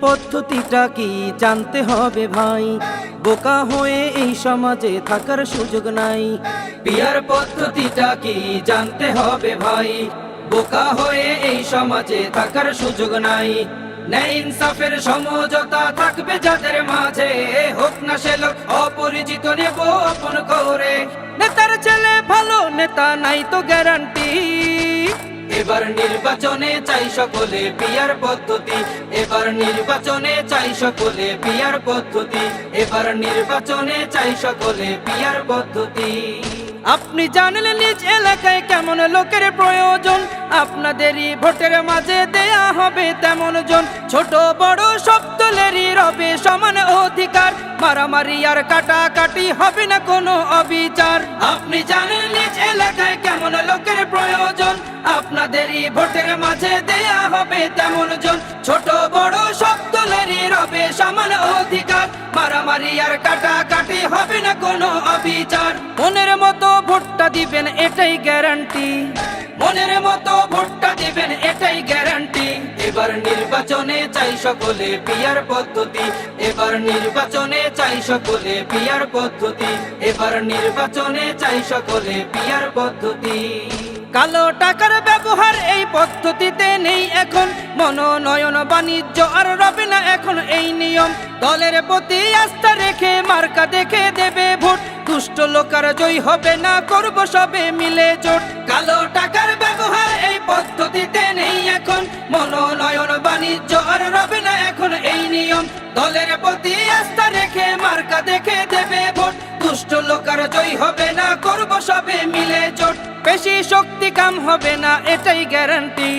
পদ্ধতিটা কি জানতে হবে ভাই, বোকা হয়ে এই সমাজে থাকার সুযোগ নাই। বিয়ার পদ্ধতিটা কি জানতে হবে ভাই, বোকা হয়ে এই সমাজে থাকার সুযোগ নাই। ন্যায় ইনসাফের সমঝোতা থাকবে যাদের মাঝে, হোক না সে লোক অপরিচিত নেব আপন করে। নেতার ছেলে ভালো, নেতা নাই তো গ্যারান্টি। এবার নির্বাচনে চাই সকলে পিয়ার পদ্ধতি, এবার নির্বাচনে চাই সকলে পিয়ার পদ্ধতি, এবার নির্বাচনে চাই সকলে পিয়ার পদ্ধতি। আপনি জানলে নিজ এলাকায় কেমন লোকের প্রয়োজন, আপনাদেরই ভোটের মাঝে দেয়া হবে তেমন জন। ছোট বড় সব দলেরই রবে সমান অধিকার, মারামারি আর কাটাকাটি হবে না কোনো অবিচার। আপনি জানেন নিজ এলাকায় কেমন লোকের প্রয়োজন, আপনাদেরই ভোটের মাঝে দেয়া হবে তেমন জন। ছোট বড় সব দলেরই রবে সমান অধিকার, মারামারি আর কাটাকাটি হবে না কোনো অবিচার। মনের মতো ভোটটা দিবেন এটাই গ্যারান্টি, মনের মতো ভোটটা দিবেন এটাই গ্যারান্টি। এবার নির্বাচনে চাই সকলে পিয়ার পদ্ধতি, এবার নির্বাচনে চাই সকলে পিয়ার পদ্ধতি, এবার নির্বাচনে চাই সকলে পিয়ার পদ্ধতি। কালো টাকার ব্যবহার এই পদ্ধতিতে নেই এখন, মনোনয়ন বাণিজ্য আর রবে না এখন এই নিয়ম। দলের প্রতি আস্থা রেখে মার্কা দেখে দেবে ভোট, দুষ্ট লোকার জয় হবে না, করব সবে মিলে জোট। কালো টাকার ব্যবহার এই পদ্ধতিতে নেই এখন, মনোনয়ন বাণিজ্য আর রবে না এখন এই নিয়ম। দলের প্রতি আস্থা রেখে মার্কা দেখে দেবে ভোট, দুষ্ট লোকার জয় হবে না, করব সবে মিলে জোট। বেশি শক্তি কাম হবে না এটাই গ্যারান্টি,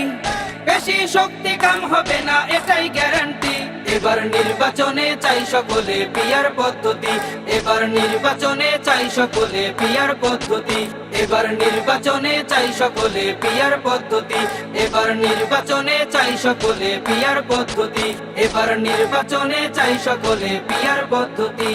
বেশি শক্তি কাম হবে না এটাই গ্যারান্টি। এবার নির্বাচনে চাই সকলে পিয়ার পদ্ধতি, এবার নির্বাচনে চাই সকলে পিয়ার পদ্ধতি, এবার নির্বাচনে চাই সকলে পিয়ার পদ্ধতি, এবার নির্বাচনে চাই সকলে পিয়ার পদ্ধতি, এবার নির্বাচনে চাই সকলে পিয়ার পদ্ধতি।